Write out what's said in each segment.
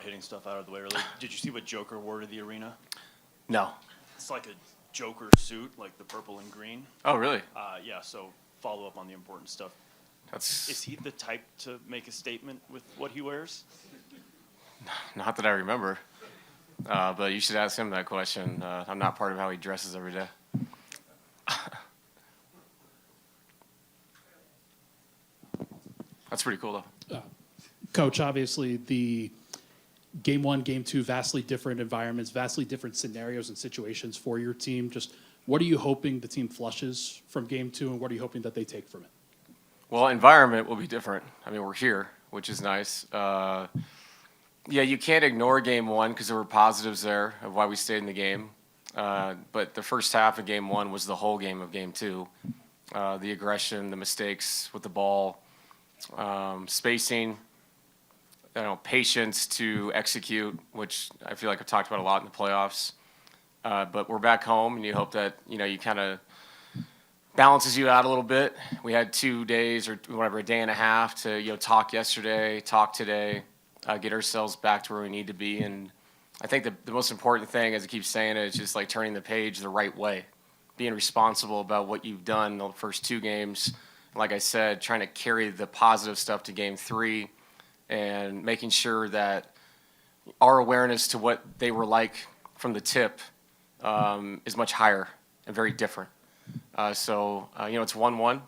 hard-hitting stuff out of the way earlier. Did you see what Joker wore to the arena? No. It's like a Joker suit, like the purple and green. Oh, really? Yeah, so follow up on the important stuff. Is he the type to make a statement with what he wears? Not that I remember. But you should ask him that question. I'm not part of how he dresses every day. That's pretty cool, though. Coach, obviously the game one, game two, vastly different environments, vastly different scenarios and situations for your team. Just what are you hoping the team flushes from game two, and what are you hoping that they take from it? Well, environment will be different. I mean, we're here, which is nice. Yeah, you can't ignore game one because there were positives there of why we stayed in the game. But the first half of game one was the whole game of game two. The aggression, the mistakes with the ball, spacing, patience to execute, which I feel like I've talked about a lot in the playoffs. But we're back home, and you hope that, you kind of balances you out a little bit. We had 2 days or whatever, a day and a half to, talk yesterday, talk today, get ourselves back to where we need to be. And I think the most important thing, as I keep saying it, is just like turning the page the right way, being responsible about what you've done the first 2 games. Like I said, trying to carry the positive stuff to game 3 and making sure that our awareness to what they were like from the tip is much higher and very different. So it's 1-1.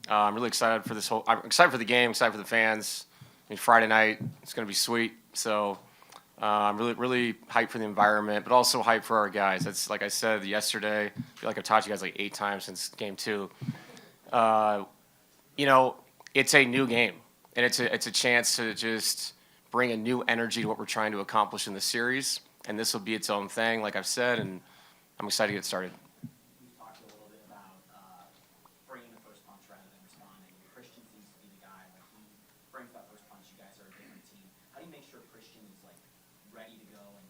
I'm really excited for this I'm excited for the game, excited for the fans. I mean, Friday night, it's going to be sweet. So I'm really hyped for the environment, but also hyped for our guys. That's, like I said yesterday, I feel like I've talked to you guys like 8 times since game 2. It's a new game, and it's a chance to just bring a new energy to what we're trying to accomplish in the series. And this will be its own thing, like I've said, and I'm excited to get started. You talked a little bit about bringing the first punch rather than responding. Christian seems to be the guy. When he brings that first punch, you guys are a different team. How do you make sure Christian is ready to go and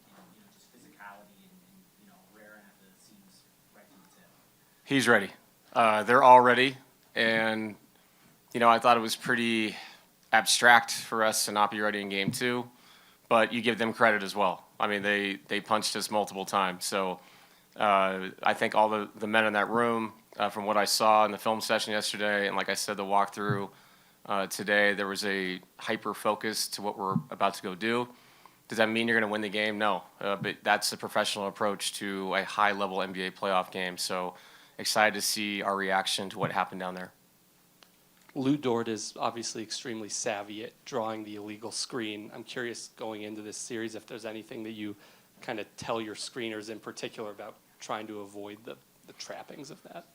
just physicality and raring at the seams right to the tip? He's ready. They're all ready, and I thought it was pretty abstract for us to not be ready in game 2, but you give them credit as well. I mean, they punched us multiple times. So I think all the men in that room, from what I saw in the film session yesterday, and like I said, the walkthrough today, there was a hyper focus to what we're about to go do. Does that mean you're going to win the game? No, but that's a professional approach to a high-level NBA playoff game. So excited to see our reaction to what happened down there. Lou Dort is obviously extremely savvy at drawing the illegal screen. I'm curious, going into this series, if there's anything that you kind of tell your screeners in particular about trying to avoid the trappings of that.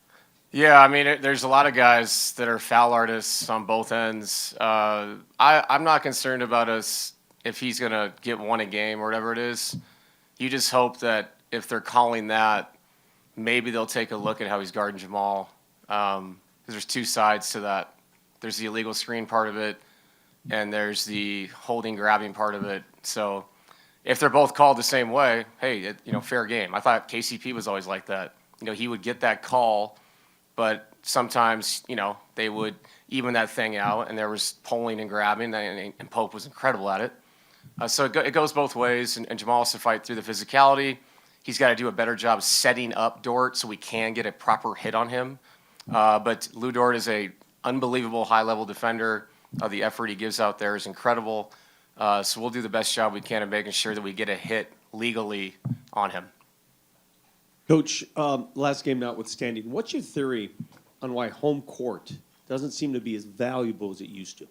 Yeah, I mean, there's a lot of guys that are foul artists on both ends. I'm not concerned about us if he's going to get 1 a game or whatever it is. You just hope that if they're calling that, maybe they'll take a look at how he's guarding Jamal. Because there's 2 sides to that. There's the illegal screen part of it, and there's the holding, grabbing part of it. So if they're both called the same way, hey, fair game. I thought KCP was always like that. He would get that call, but sometimes, they would even that thing out, and there was pulling and grabbing, and Pope was incredible at it. So it goes both ways, and Jamal has to fight through the physicality. He's got to do a better job setting up Dort so we can get a proper hit on him. But Lou Dort is a unbelievable high-level defender. The effort he gives out there is incredible. So we'll do the best job we can of making sure that we get a hit legally on him. Coach, last game notwithstanding, what's your theory on why home court doesn't seem to be as valuable as it used to?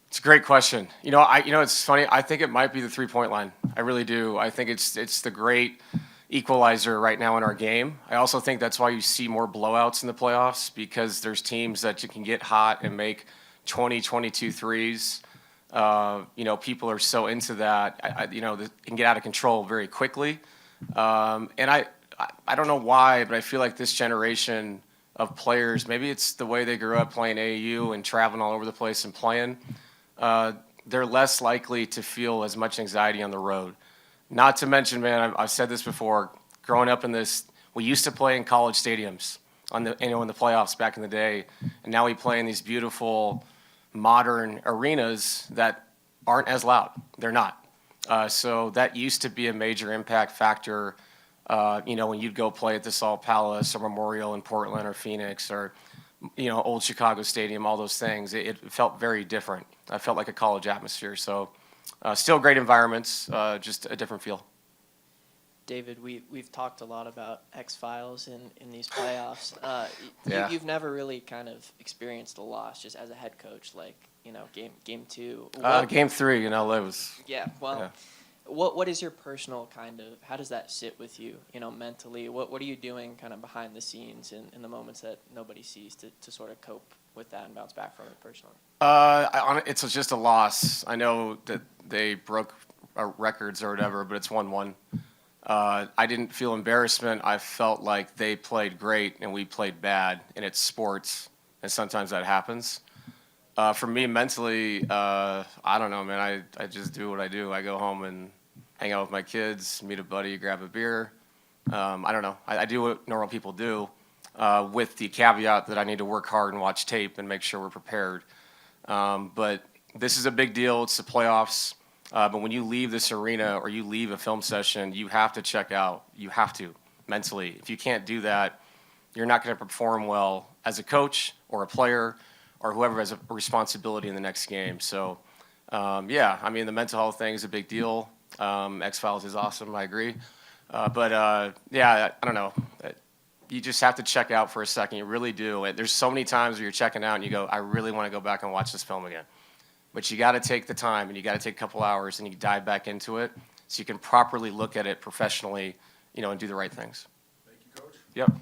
It's a great question. It's funny. I think it might be the three-point line. I really do. I think it's the great equalizer right now in our game. I also think that's why you see more blowouts in the playoffs, because there's teams that you can get hot and make 20, 22 threes. People are so into that. It can get out of control very quickly. And I don't know why, but I feel like this generation of players, maybe it's the way they grew up playing AAU and traveling all over the place and playing, they're less likely to feel as much anxiety on the road. Not to mention, man, I've said this before, growing up in this, we used to play in college stadiums in the playoffs back in the day, and now we play in these beautiful modern arenas that aren't as loud. They're not. So that used to be a major impact factor, when you'd go play at the Salt Palace or Memorial in Portland or Phoenix or, old Chicago Stadium, all those things. It felt very different. I felt like a college atmosphere. So still great environments, just a different feel. David, we've talked a lot about X-Files in these playoffs. Yeah. You've never really kind of experienced a loss just as a head coach, like, game two. Game 3, it was. Yeah, well, Yeah. what is your personal how does that sit with you, mentally? What are you doing kind of behind the scenes in the moments that nobody sees to sort of cope with that and bounce back from it personally? It's just a loss. I know that they broke records or whatever, but it's 1-1. I didn't feel embarrassment. I felt like they played great and we played bad, and it's sports, and sometimes that happens. For me, mentally, I don't know, man. I just do what I do. I go home and hang out with my kids, meet a buddy, grab a beer. I don't know. I do what normal people do, with the caveat that I need to work hard and watch tape and make sure we're prepared. But this is a big deal. It's the playoffs. But when you leave this arena or you leave a film session, you have to check out. You have to, mentally. If you can't do that, you're not going to perform well as a coach or a player or whoever has a responsibility in the next game. So, the mental health thing is a big deal. X-Files is awesome. I agree. I don't know. You just have to check out for a second. You really do. There's so many times where you're checking out and you go, I really want to go back and watch this film again. But you got to take the time and you got to take a couple hours and you dive back into it so you can properly look at it professionally, and do the right things. Thank you, Coach. Yep.